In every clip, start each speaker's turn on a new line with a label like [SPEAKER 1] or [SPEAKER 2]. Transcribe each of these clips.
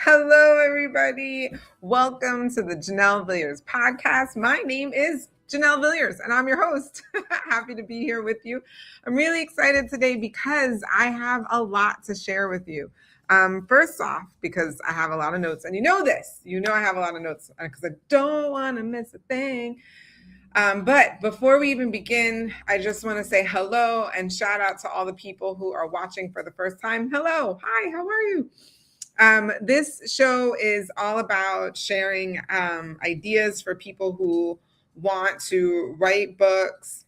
[SPEAKER 1] Hello, everybody. Welcome to the Janelle Villiers podcast. My name is Janelle Villiers, and I'm your host. Happy to be here with you. I'm really excited today because I have a lot to share with you. First off, because I have a lot of notes, and you know this. You know I have a lot of notes because I don't want to miss a thing. But before we even begin, I just want to say hello and shout out to all the people who are watching for the first time. Hello. Hi, how are you? This show is all about sharing ideas for people who want to write books,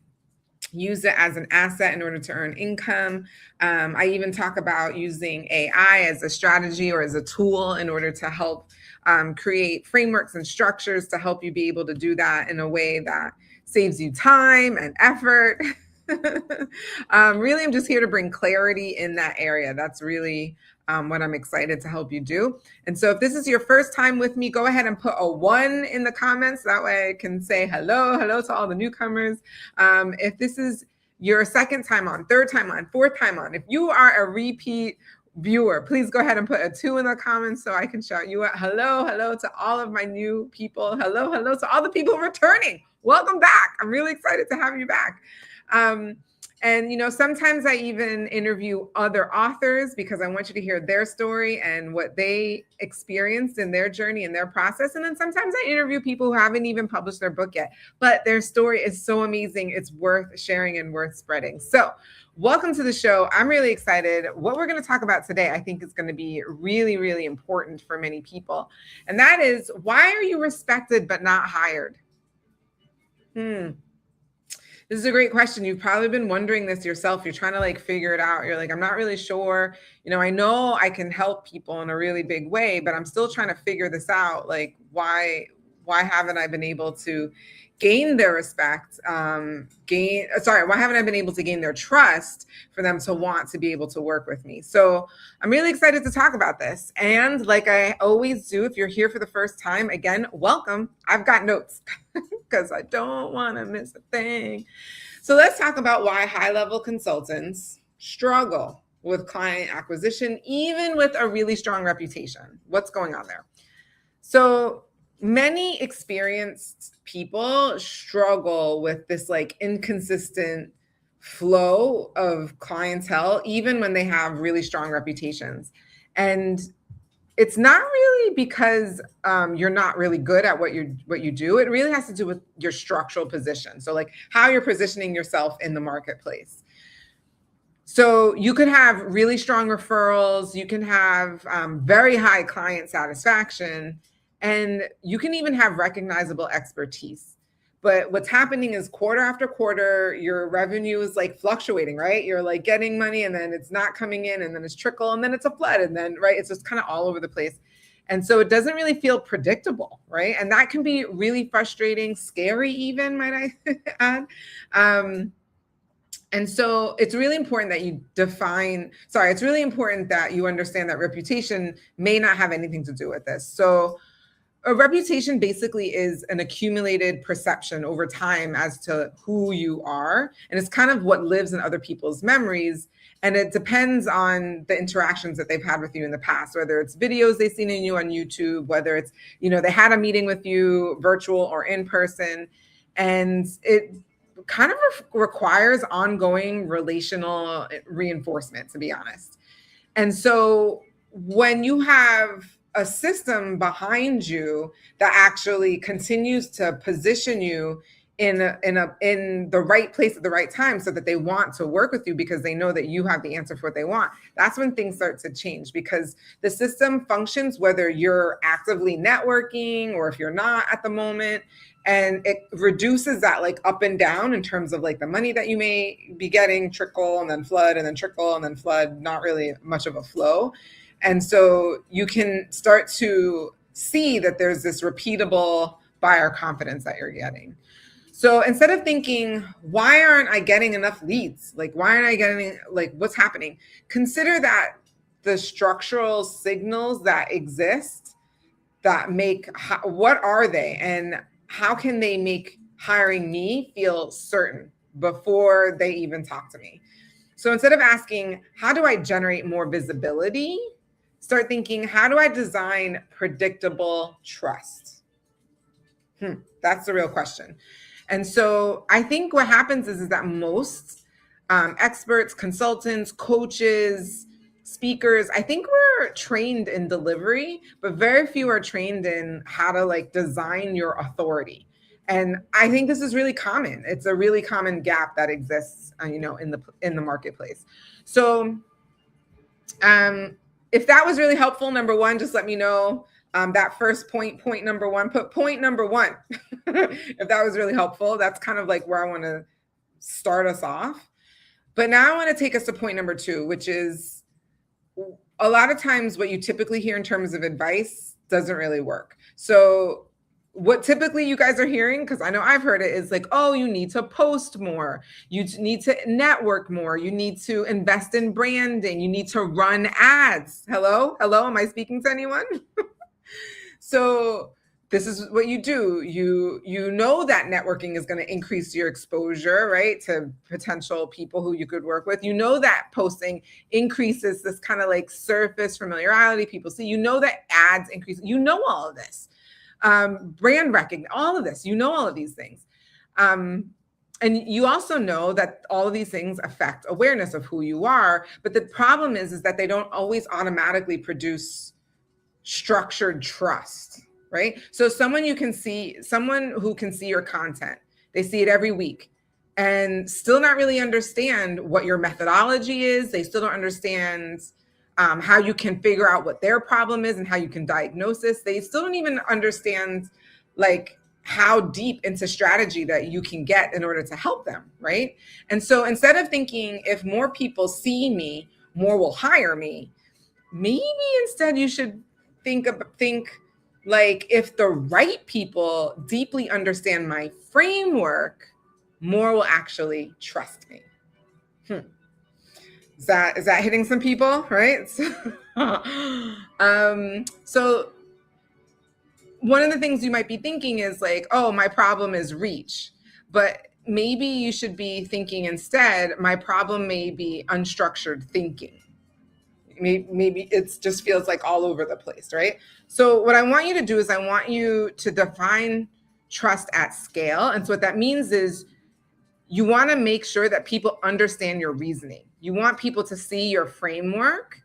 [SPEAKER 1] use it as an asset in order to earn income. I even talk about using AI as a strategy or as a tool in order to help create frameworks and structures to help you be able to do that in a way that saves you time and effort. Really, I'm just here to bring clarity in that area. That's really what I'm excited to help you do. And so if this is your first time with me, go ahead and put a 1 in the comments. That way I can say hello to all the newcomers. If this is your second time on, third time on, fourth time on, if you are a repeat viewer, please go ahead and put a 2 in the comments so I can shout you out. Hello to all of my new people. Hello to all the people returning. Welcome back. I'm really excited to have you back. And sometimes I even interview other authors because I want you to hear their story and what they experienced in their journey and their process. And then sometimes I interview people who haven't even published their book yet, but their story is so amazing. It's worth sharing and worth spreading. So welcome to the show. I'm really excited. What we're going to talk about today, I think is going to be really, really important for many people. And that is, why are you respected but not hired? This is a great question. You've probably been wondering this yourself. You're trying to figure it out. You're like, I'm not really sure. I know I can help people in a really big way, but I'm still trying to figure this out. Like, why haven't I been able to gain their respect? Why haven't I been able to gain their trust for them to want to be able to work with me? So I'm really excited to talk about this. And like I always do, if you're here for the first time, again, welcome. I've got notes because I don't want to miss a thing. So let's talk about why high-level consultants struggle with client acquisition, even with a really strong reputation. What's going on there? So many experienced people struggle with this inconsistent flow of clientele, even when they have really strong reputations. And it's not really because you're not really good at what you do. It really has to do with your structural position. So how you're positioning yourself in the marketplace. So you could have really strong referrals. You can have very high client satisfaction. And you can even have recognizable expertise. But what's happening is quarter after quarter, your revenue is fluctuating, right? You're getting money and then it's not coming in and then it's trickle and then it's a flood and then, right? It's just kind of all over the place. And so it doesn't really feel predictable, right? And that can be really frustrating, scary even, might I add. And so it's really important that you understand that reputation may not have anything to do with this. So a reputation basically is an accumulated perception over time as to who you are. And it's kind of what lives in other people's memories. And it depends on the interactions that they've had with you in the past, whether it's videos they've seen in you on YouTube, whether it's, they had a meeting with you virtual or in person. And it kind of requires ongoing relational reinforcement, to be honest. And so when you have a system behind you that actually continues to position you in the right place at the right time so that they want to work with you because they know that you have the answer for what they want, that's when things start to change, because the system functions whether you're actively networking or if you're not at the moment. And it reduces that up and down in terms of the money that you may be getting, trickle and then flood and then trickle and then flood, not really much of a flow. And so you can start to see that there's this repeatable buyer confidence that you're getting. So instead of thinking, why aren't I getting enough leads? Why aren't I getting, what's happening? Consider that the structural signals that exist that what are they? And how can they make hiring me feel certain before they even talk to me? So instead of asking, how do I generate more visibility? start thinking, how do I design predictable trust? That's the real question. And so I think what happens is that most experts, consultants, coaches, speakers, I think we're trained in delivery, but very few are trained in how to like design your authority. And I think this is really common. It's a really common gap that exists, in the marketplace. So if that was really helpful, number one, just let me know. That first point number one, put point number one. If that was really helpful, that's kind of like where I want to start us off. But now I want to take us to point number two, which is a lot of times what you typically hear in terms of advice doesn't really work. So what typically you guys are hearing, because I know I've heard it, is like, oh, you need to post more. You need to network more. You need to invest in branding. You need to run ads. Hello? Am I speaking to anyone? So this is what you do. You know that networking is going to increase your exposure, right, to potential people who you could work with. You know that posting increases this kind of like surface familiarity people see. You know that ads increase. You know all of this. Brand recognition, all of this. You know all of these things. And you also know that all of these things affect awareness of who you are. But the problem is that they don't always automatically produce structured trust, right? So someone who can see your content, they see it every week and still not really understand what your methodology is. They still don't understand how you can figure out what their problem is and how you can diagnose this. They still don't even understand like how deep into strategy that you can get in order to help them, right? And so instead of thinking, if more people see me, more will hire me, maybe instead you should think like, if the right people deeply understand my framework, more will actually trust me. Is that hitting some people, right? So one of the things you might be thinking is like, oh, my problem is reach. But maybe you should be thinking instead, my problem may be unstructured thinking. Maybe it just feels like all over the place, right? So what I want you to do is I want you to define trust at scale. And so what that means is you want to make sure that people understand your reasoning. You want people to see your framework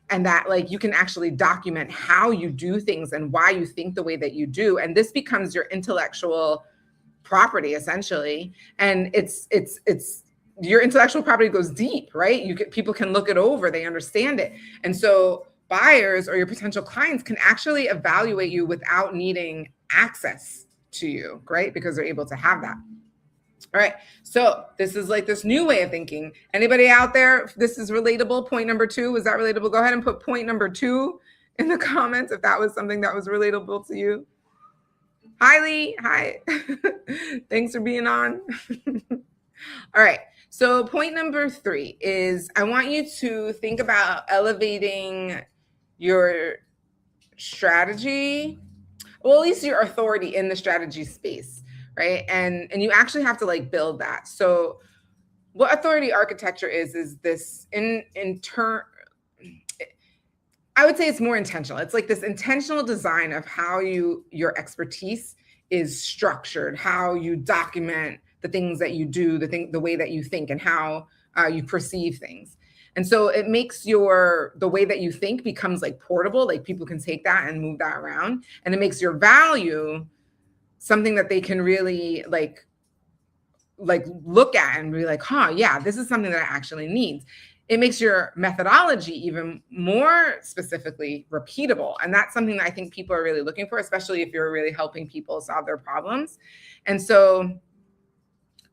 [SPEAKER 1] and that like you can actually document how you do things and why you think the way that you do. And this becomes your intellectual property essentially. And it's your intellectual property goes deep, right? People can look it over, they understand it. And so buyers or your potential clients can actually evaluate you without needing access to you, right? Because they're able to have that. All right. So this is like this new way of thinking. Anybody out there, this is relatable. Point number two, is that relatable? Go ahead and put point number two in the comments if that was something that was relatable to you. Hi, Lee. Hi. Thanks for being on. All right. So point number three is I want you to think about elevating your strategy, well, at least your authority in the strategy space, right? And you actually have to like build that. So what authority architecture is this I would say it's more intentional. It's like this intentional design of how your expertise is structured, how you document the things that you do, the way that you think and how you perceive things. And so it makes the way that you think becomes like portable, like people can take that and move that around. And it makes your value something that they can really like look at and be like, yeah, this is something that I actually need. It makes your methodology even more specifically repeatable. And that's something that I think people are really looking for, especially if you're really helping people solve their problems. And so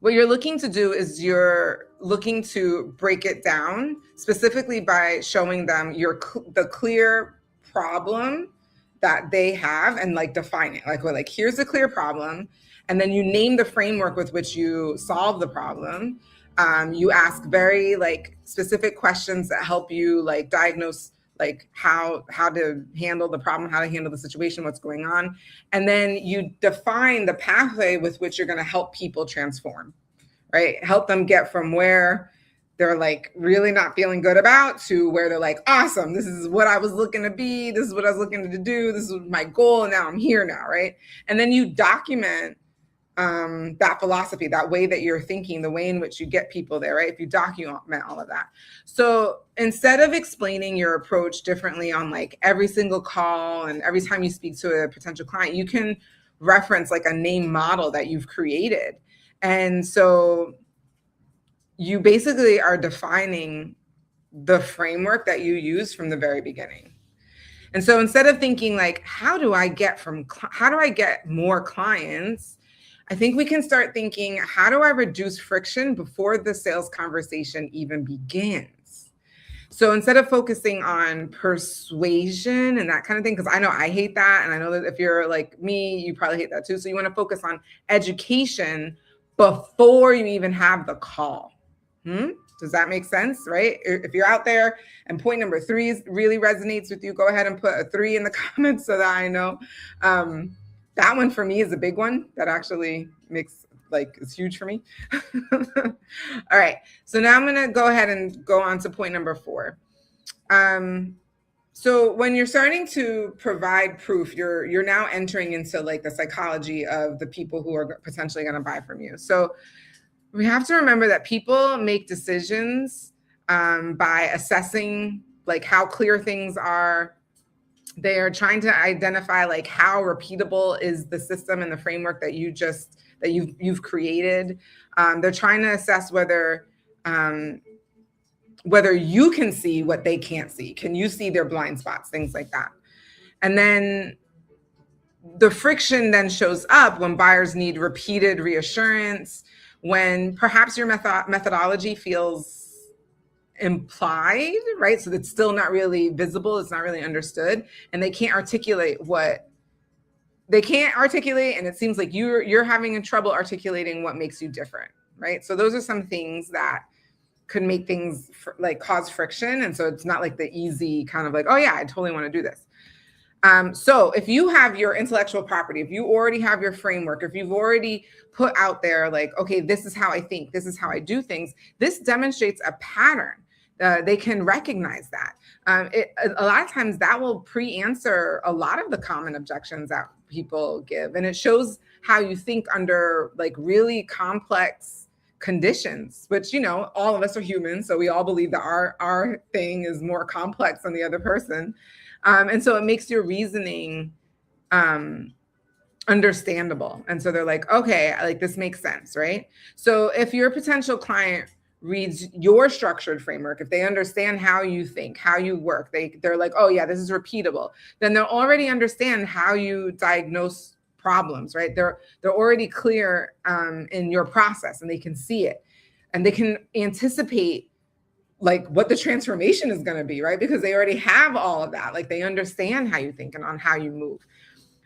[SPEAKER 1] what you're looking to do is you're looking to break it down specifically by showing them the clear problem that they have and like define it. Like here's the clear problem. And then you name the framework with which you solve the problem. You ask very like specific questions that help you like diagnose like how to handle the problem, how to handle the situation, what's going on. And then you define the pathway with which you're going to help people transform, right? Help them get from where they're like really not feeling good about, to where they're like, awesome, this is what I was looking to be, this is what I was looking to do, this is my goal, and now I'm here now, right? And then you document that philosophy, that way that you're thinking, the way in which you get people there, right? If you document all of that. So instead of explaining your approach differently on like every single call and every time you speak to a potential client, you can reference like a name model that you've created. And so you basically are defining the framework that you use from the very beginning. And so instead of thinking like, how do I get more clients? I think we can start thinking, how do I reduce friction before the sales conversation even begins? So instead of focusing on persuasion and that kind of thing, because I know I hate that. And I know that if you're like me, you probably hate that too. So you want to focus on education before you even have the call. Does that make sense, right? If you're out there and point number 3 really resonates with you, go ahead and put a 3 in the comments so that I know. That one for me is a big one that actually makes it's huge for me. All right, so now I'm gonna go ahead and go on to point number 4. So when you're starting to provide proof, you're now entering into like the psychology of the people who are potentially gonna buy from you. So we have to remember that people make decisions by assessing like how clear things are. They are trying to identify like how repeatable is the system and the framework that you've created. They're trying to assess whether you can see what they can't see. Can you see their blind spots? Things like that. And then the friction then shows up when buyers need repeated reassurance, when perhaps your methodology feels implied, right? So it's still not really visible, it's not really understood, and they can't articulate and it seems like you're having trouble articulating what makes you different, right? So those are some things that could make things like cause friction. And so it's not like the easy kind of like, oh yeah, I totally want to do this. So if you have your intellectual property, if you already have your framework, if you've already put out there like, okay, this is how I think, this is how I do things, this demonstrates a pattern. They can recognize that. A lot of times that will pre-answer a lot of the common objections that people give. And it shows how you think under like really complex conditions, which, all of us are human. So we all believe that our thing is more complex than the other person. And so it makes your reasoning understandable. And so they're like, okay, like this makes sense, right? So if your potential client reads your structured framework, if they understand how you think, how you work, they're like, oh yeah, this is repeatable, then they'll already understand how you diagnose problems, right? They're already clear in your process, and they can see it, and they can anticipate like what the transformation is going to be, right? Because they already have all of that. Like they understand how you think and on how you move.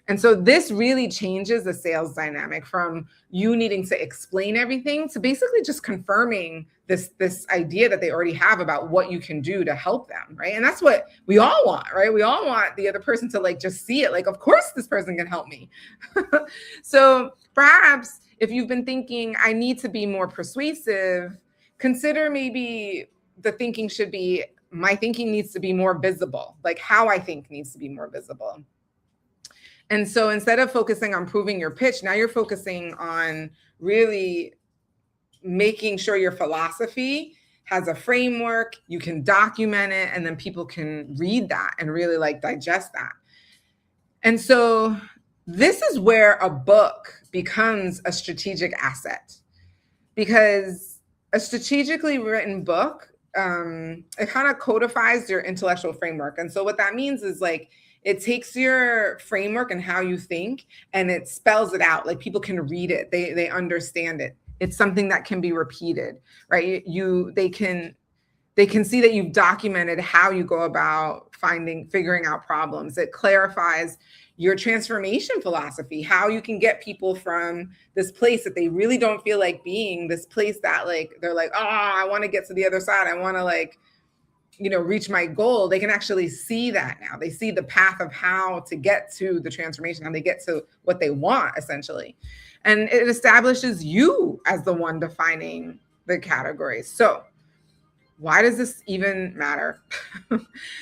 [SPEAKER 1] And so this really changes the sales dynamic from you needing to explain everything to basically just confirming this idea that they already have about what you can do to help them, right? And that's what we all want, right? We all want the other person to like just see it, like, of course this person can help me. So perhaps if you've been thinking, I need to be more persuasive, consider maybe the thinking should be, my thinking needs to be more visible, like how I think needs to be more visible. And so instead of focusing on proving your pitch, now you're focusing on really making sure your philosophy has a framework, you can document it, and then people can read that and really like digest that. And so this is where a book becomes a strategic asset, because a strategically written book, it kind of codifies your intellectual framework. And so what that means is like, it takes your framework and how you think, and it spells it out. Like people can read it, they understand it. It's something that can be repeated, right? They can see that you've documented how you go about figuring out problems. It clarifies your transformation philosophy, how you can get people from this place that they really don't feel like being, this place that like, they're like, oh, I want to get to the other side. I want to like, reach my goal. They can actually see that now. They see the path of how to get to the transformation, how they get to what they want, essentially. And it establishes you as the one defining the categories. So why does this even matter?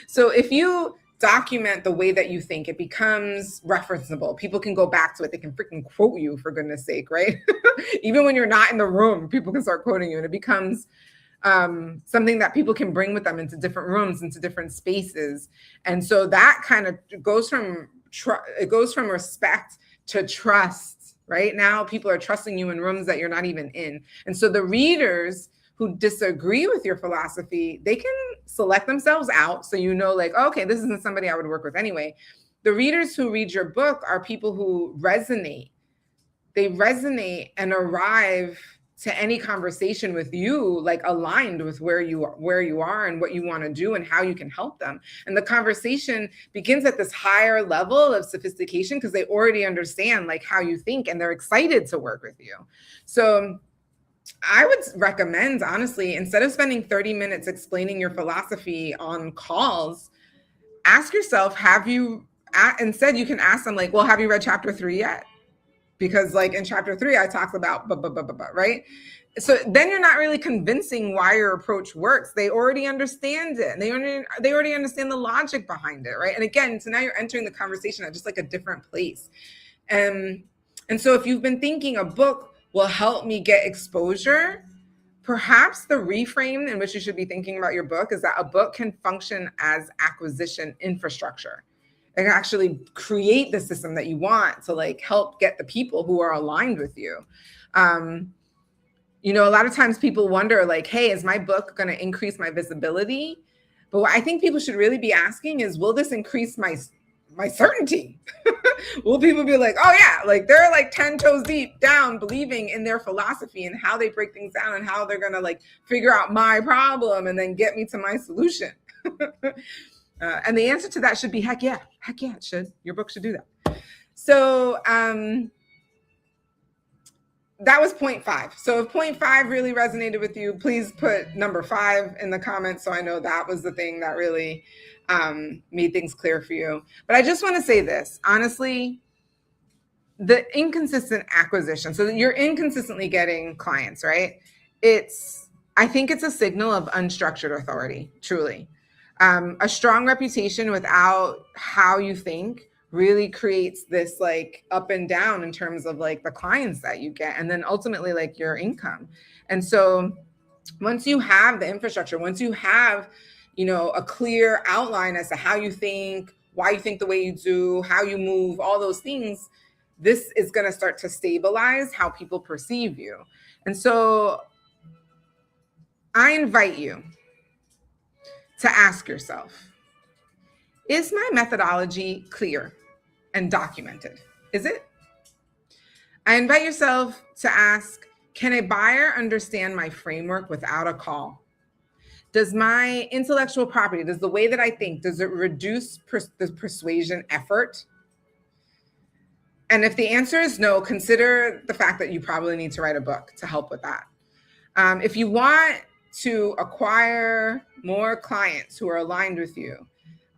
[SPEAKER 1] So if you document the way that you think, it becomes referenceable. People can go back to it. They can freaking quote you, for goodness sake, right? Even when you're not in the room, people can start quoting you, and it becomes something that people can bring with them into different rooms, into different spaces. And so that kind of goes from respect to trust. Right now, people are trusting you in rooms that you're not even in. And so the readers who disagree with your philosophy, they can select themselves out. So you know, like, okay, this isn't somebody I would work with anyway. The readers who read your book are people who resonate. They resonate and arrive to any conversation with you like aligned with where you are and what you want to do and how you can help them. And the conversation begins at this higher level of sophistication because they already understand like how you think and they're excited to work with you. So I would recommend, honestly, instead of spending 30 minutes explaining your philosophy on calls, ask yourself, instead you can ask them like, well, have you read chapter 3 yet? Because like in chapter 3, I talked about, right? So then you're not really convincing why your approach works. They already understand it. And they already understand the logic behind it, right? And again, so now you're entering the conversation at just like a different place. And so if you've been thinking a book will help me get exposure, perhaps the reframe in which you should be thinking about your book is that a book can function as acquisition infrastructure. And actually create the system that you want to like help get the people who are aligned with you. You know, a lot of times people wonder like, hey, is my book going to increase my visibility? But what I think people should really be asking is, will this increase my certainty? Will people be like, oh yeah, like they're like 10 toes deep down believing in their philosophy and how they break things down and how they're going to like figure out my problem and then get me to my solution. And the answer to that should be heck yeah, it should. Your book should do that. So that was point 5. So if point 5 really resonated with you, please put number 5 in the comments so I know that was the thing that really made things clear for you. But I just want to say this, honestly, the inconsistent acquisition, so that you're inconsistently getting clients, right? I think it's a signal of unstructured authority, truly. A strong reputation without how you think really creates this like up and down in terms of like the clients that you get and then ultimately like your income. And so once you have the infrastructure, once you have, you know, a clear outline as to how you think, why you think the way you do, how you move, all those things, this is going to start to stabilize how people perceive you. And so I invite you to ask yourself, is my methodology clear and documented? Is it? I invite yourself to ask, can a buyer understand my framework without a call? Does my intellectual property, does the way that I think, does it reduce the persuasion effort? And if the answer is no, consider the fact that you probably need to write a book to help with that. If you want to acquire more clients who are aligned with you,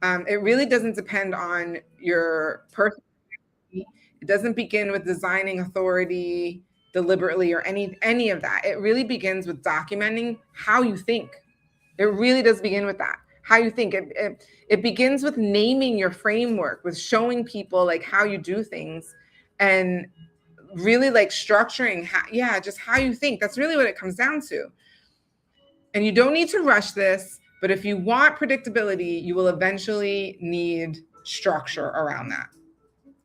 [SPEAKER 1] it really doesn't depend on your personality. It doesn't begin with designing authority deliberately or any of that. It really begins with documenting how you think. It really does begin with that. How you think. It begins with naming your framework, with showing people like how you do things and really like structuring just how you think. That's really what it comes down to. And you don't need to rush this, but if you want predictability, you will eventually need structure around that.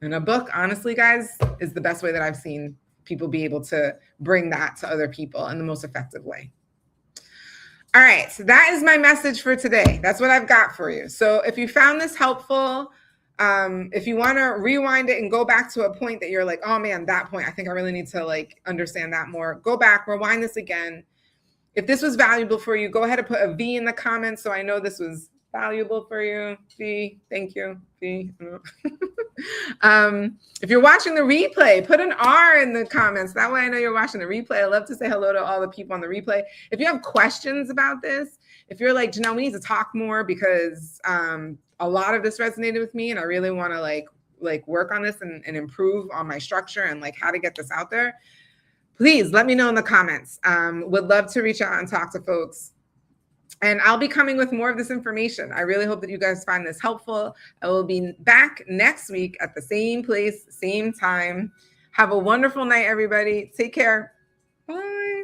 [SPEAKER 1] And a book, honestly, guys, is the best way that I've seen people be able to bring that to other people in the most effective way. All right, so that is my message for today. That's what I've got for you. So if you found this helpful, if you want to rewind it and go back to a point that you're like, oh man, that point, I think I really need to like understand that more. Go back, rewind this again. If this was valuable for you, go ahead and put a V in the comments so I know this was valuable for you. V, thank you. V. If you're watching the replay, put an R in the comments. That way I know you're watching the replay. I love to say hello to all the people on the replay. If you have questions about this, if you're like, Janelle, we need to talk more because a lot of this resonated with me and I really want to like work on this and improve on my structure and like how to get this out there, please let me know in the comments. Would love to reach out and talk to folks. And I'll be coming with more of this information. I really hope that you guys find this helpful. I will be back next week at the same place, same time. Have a wonderful night, everybody. Take care. Bye.